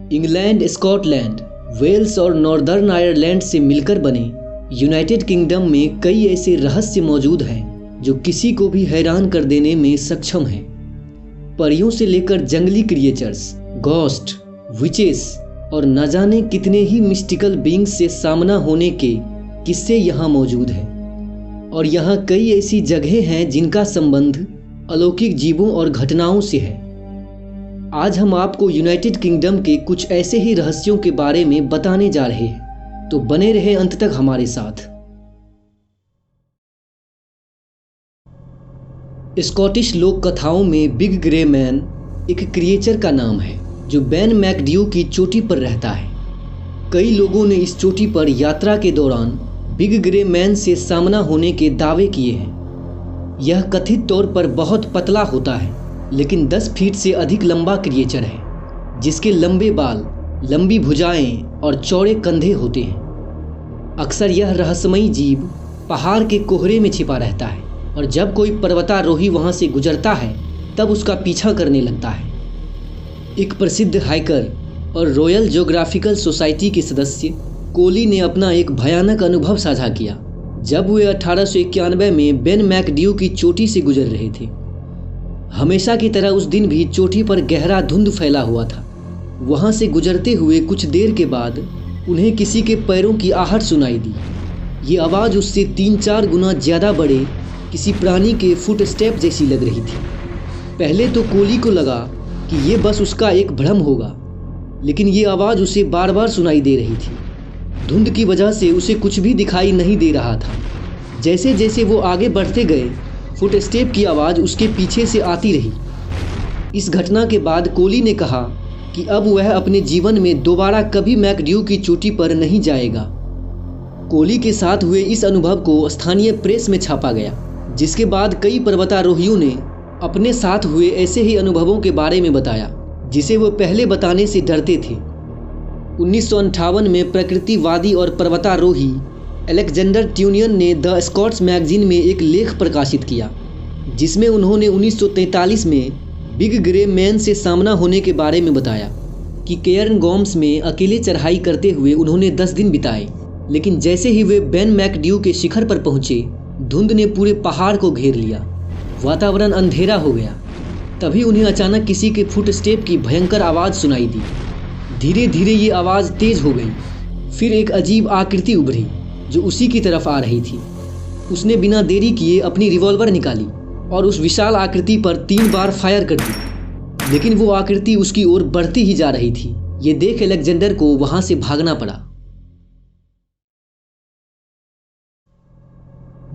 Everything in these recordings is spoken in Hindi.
इंग्लैंड, स्कॉटलैंड, वेल्स और नॉर्दर्न आयरलैंड से मिलकर बने यूनाइटेड किंगडम में कई ऐसे रहस्य मौजूद हैं जो किसी को भी हैरान कर देने में सक्षम हैं। परियों से लेकर जंगली क्रिएचर्स, घोस्ट, विचेस और न जाने कितने ही मिस्टिकल बीइंग्स से सामना होने के किस्से यहाँ मौजूद हैं। और यहाँ कई ऐसी जगहें हैं जिनका संबंध अलौकिक जीवों और घटनाओं से है। आज हम आपको यूनाइटेड किंगडम के कुछ ऐसे ही रहस्यों के बारे में बताने जा रहे हैं, तो बने रहें अंत तक हमारे साथ। स्कॉटिश लोक कथाओं में बिग ग्रे मैन एक क्रिएचर का नाम है जो बेन मैकड्यू की चोटी पर रहता है। कई लोगों ने इस चोटी पर यात्रा के दौरान बिग ग्रे मैन से सामना होने के दावे किए हैं। यह कथित तौर पर बहुत पतला होता है, लेकिन 10 फीट से अधिक लंबा क्रिएचर है, जिसके लंबे बाल, लंबी भुजाएं और चौड़े कंधे होते हैं। अक्सर यह रहस्यमयी जीव पहाड़ के कोहरे में छिपा रहता है और जब कोई पर्वतारोही वहां से गुजरता है तब उसका पीछा करने लगता है। एक प्रसिद्ध हाइकर और रॉयल जियोग्राफिकल सोसाइटी के सदस्य कोली ने अपना एक भयानक अनुभव साझा किया जब वे 1891 में बेन मैकड्यू की चोटी से गुजर रहे थे। हमेशा की तरह उस दिन भी चोटी पर गहरा धुंध फैला हुआ था। वहां से गुजरते हुए कुछ देर के बाद उन्हें किसी के पैरों की आहट सुनाई दी। ये आवाज़ उससे 3-4 गुना ज़्यादा बड़े किसी प्राणी के फुटस्टेप जैसी लग रही थी। पहले तो कोली को लगा कि ये बस उसका एक भ्रम होगा, लेकिन ये आवाज़ उसे बार बार सुनाई दे रही थी। धुंध की वजह से उसे कुछ भी दिखाई नहीं दे रहा था। जैसे जैसे वो आगे बढ़ते गए, फुटस्टेप की आवाज़ उसके पीछे से आती रही। इस घटना के बाद कोली ने कहा कि अब वह अपने जीवन में दोबारा कभी मैकड्यू की चोटी पर नहीं जाएगा। कोली के साथ हुए इस अनुभव को स्थानीय प्रेस में छापा गया, जिसके बाद कई पर्वतारोहियों ने अपने साथ हुए ऐसे ही अनुभवों के बारे में बताया जिसे वो पहले बताने से डरते थे। 1958 में प्रकृतिवादी और पर्वतारोही अलेक्जेंडर ट्यूनियन ने द स्कॉट्स मैगजीन में एक लेख प्रकाशित किया, जिसमें उन्होंने 1943 में बिग ग्रे मैन से सामना होने के बारे में बताया कि केयर्नगॉम्स में अकेले चढ़ाई करते हुए उन्होंने 10 दिन बिताए, लेकिन जैसे ही वे बेन मैकड्यू के शिखर पर पहुंचे, धुंध ने पूरे पहाड़ को घेर लिया। वातावरण अंधेरा हो गया। तभी उन्हें अचानक किसी के फुटस्टेप की भयंकर आवाज़ सुनाई दी। धीरे धीरे ये आवाज़ तेज हो गई। फिर एक अजीब आकृति उभरी जो उसी की तरफ आ रही थी। उसने बिना देरी किए अपनी रिवॉल्वर निकाली और उस विशाल आकृति पर 3 बार फायर कर दी, लेकिन वो आकृति उसकी ओर बढ़ती ही जा रही थी। ये देख अलेक्जेंडर को वहां से भागना पड़ा।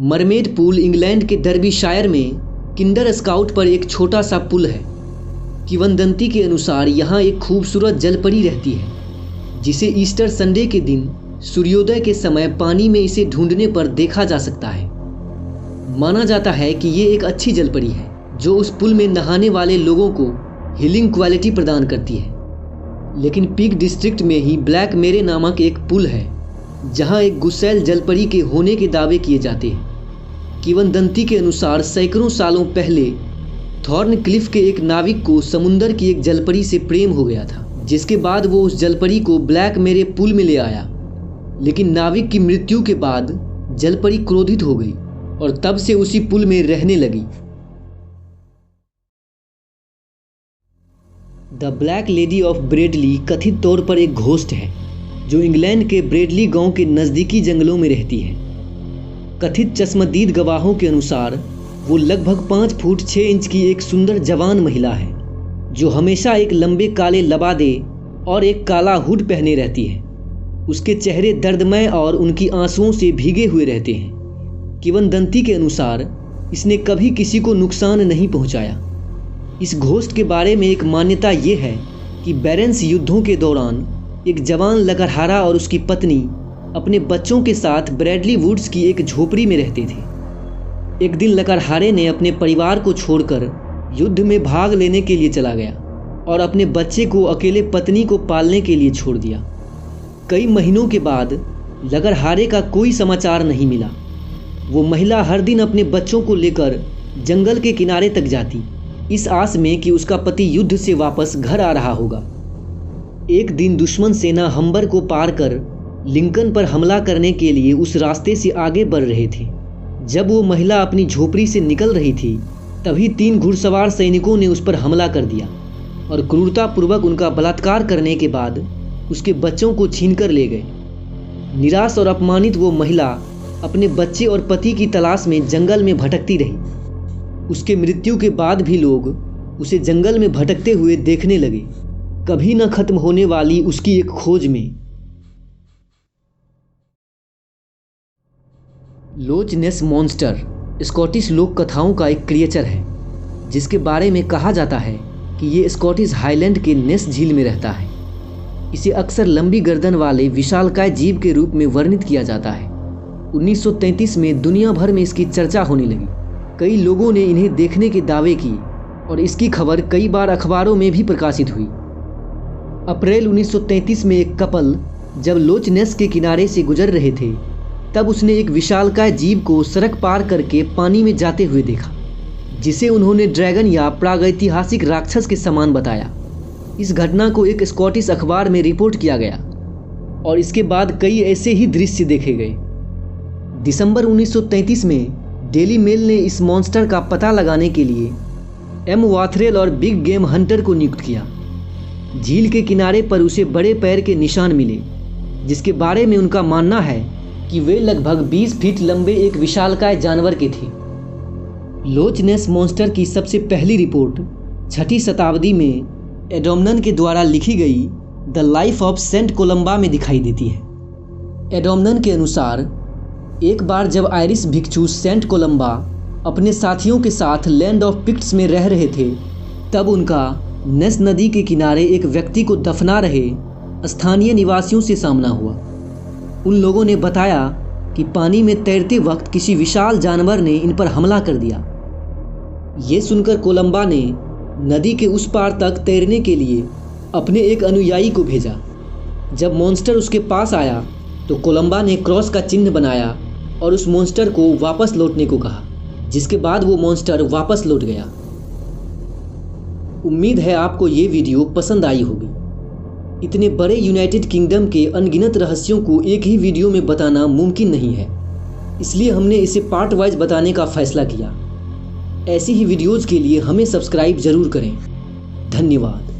मरमेड पुल इंग्लैंड के डर्बीशायर में किंडर स्काउट पर एक छोटा सा पुल है। किंवदंती के अनुसार यहाँ एक खूबसूरत जलपरी रहती है, जिसे ईस्टर संडे के दिन सूर्योदय के समय पानी में इसे ढूंढने पर देखा जा सकता है। माना जाता है कि ये एक अच्छी जलपरी है जो उस पुल में नहाने वाले लोगों को हीलिंग क्वालिटी प्रदान करती है। लेकिन पीक डिस्ट्रिक्ट में ही ब्लैक मेरे नामक एक पुल है जहाँ एक गुस्सैल जलपरी के होने के दावे किए जाते हैं। किंवदंती के अनुसार सैकड़ों सालों पहले थॉर्न क्लिफ के एक नाविक को समुंदर की एक जलपरी से प्रेम हो गया था, जिसके बाद वो उस जलपरी को ब्लैक मेरे पुल में ले आया। लेकिन नाविक की मृत्यु के बाद जलपरी क्रोधित हो गई और तब से उसी पुल में रहने लगी। The black lady of Bradley कथित तौर पर एक घोस्ट है जो इंग्लैंड के ब्रेडली गांव के नज़दीकी जंगलों में रहती है। कथित चश्मदीद गवाहों के अनुसार वो लगभग 5 फुट 6 इंच की एक सुंदर जवान महिला है जो हमेशा एक लंबे काले लबादे और एक काला हुड पहने रहती है। उसके चेहरे दर्दमय और उनकी आंसुओं से भीगे हुए रहते हैं। किंवदंती के अनुसार इसने कभी किसी को नुकसान नहीं पहुंचाया। इस घोस्ट के बारे में एक मान्यता ये है कि बैरेंस युद्धों के दौरान एक जवान लकड़हारा और उसकी पत्नी अपने बच्चों के साथ ब्रैडली वुड्स की एक झोपड़ी में रहते थे। एक दिन लकड़हारे ने अपने परिवार को छोड़कर युद्ध में भाग लेने के लिए चला गया और अपने बच्चे को अकेले पत्नी को पालने के लिए छोड़ दिया। कई महीनों के बाद लकड़हारे का कोई समाचार नहीं मिला। वो महिला हर दिन अपने बच्चों को लेकर जंगल के किनारे तक जाती, इस आस में कि उसका पति युद्ध से वापस घर आ रहा होगा। एक दिन दुश्मन सेना हम्बर को पार कर लिंकन पर हमला करने के लिए उस रास्ते से आगे बढ़ रहे थे। जब वो महिला अपनी झोपड़ी से निकल रही थी तभी 3 घुड़सवार सैनिकों ने उस पर हमला कर दिया और क्रूरतापूर्वक उनका बलात्कार करने के बाद उसके बच्चों को छीनकर ले गए। निराश और अपमानित वो महिला अपने बच्चे और पति की तलाश में जंगल में भटकती रही। उसके मृत्यु के बाद भी लोग उसे जंगल में भटकते हुए देखने लगे, कभी न खत्म होने वाली उसकी एक खोज में। लोच नेस मॉन्स्टर स्कॉटिश लोक कथाओं का एक क्रिएचर है जिसके बारे में कहा जाता है कि ये स्कॉटिश हाईलैंड के नेस झील में रहता है। इसे अक्सर लंबी गर्दन वाले विशालकाय जीव के रूप में वर्णित किया जाता है। 1933 में दुनिया भर में इसकी चर्चा होने लगी। कई लोगों ने इन्हें देखने के दावे किए और इसकी खबर कई बार अखबारों में भी प्रकाशित हुई। अप्रैल 1933 में एक कपल जब लोच नेस के किनारे से गुजर रहे थे तब उसने एक विशालकाय जीव को सड़क पार करके पानी में जाते हुए देखा, जिसे उन्होंने ड्रैगन या प्रागैतिहासिक राक्षस के समान बताया। इस घटना को एक स्कॉटिश अखबार में रिपोर्ट किया गया और इसके बाद कई ऐसे ही दृश्य देखे गए। दिसंबर 1933 में डेली मेल ने इस मॉन्स्टर का पता लगाने के लिए एम वाथरेल और बिग गेम हंटर को नियुक्त किया। झील के किनारे पर उसे बड़े पैर के निशान मिले, जिसके बारे में उनका मानना है कि वे लगभग 20 फीट लंबे एक विशालकाय जानवर के थे। लोच नेस मॉन्स्टर की सबसे पहली रिपोर्ट 6वीं शताब्दी में एडोमनन के द्वारा लिखी गई the life of saint Columba में दिखाई देती है। एडोमनन के अनुसार एक बार जब आयरिश भिक्षु सेंट कोलंबा अपने साथियों के साथ लैंड ऑफ पिक्ट्स में रह रहे थे तब उनका नेस नदी के किनारे एक व्यक्ति को दफना रहे स्थानीय निवासियों से सामना हुआ। उन लोगों ने बताया कि पानी में तैरते वक्त किसी विशाल जानवर ने इन पर हमला कर दिया। ये सुनकर कोलंबा ने नदी के उस पार तक तैरने के लिए अपने एक अनुयायी को भेजा। जब मॉन्स्टर उसके पास आया तो कोलंबा ने क्रॉस का चिन्ह बनाया और उस मॉन्स्टर को वापस लौटने को कहा, जिसके बाद वो मॉन्स्टर वापस लौट गया। उम्मीद है आपको ये वीडियो पसंद आई होगी। इतने बड़े यूनाइटेड किंगडम के अनगिनत रहस्यों को एक ही वीडियो में बताना मुमकिन नहीं है, इसलिए हमने इसे पार्ट वाइज बताने का फैसला किया। ऐसी ही वीडियोज़ के लिए हमें सब्सक्राइब ज़रूर करें। धन्यवाद।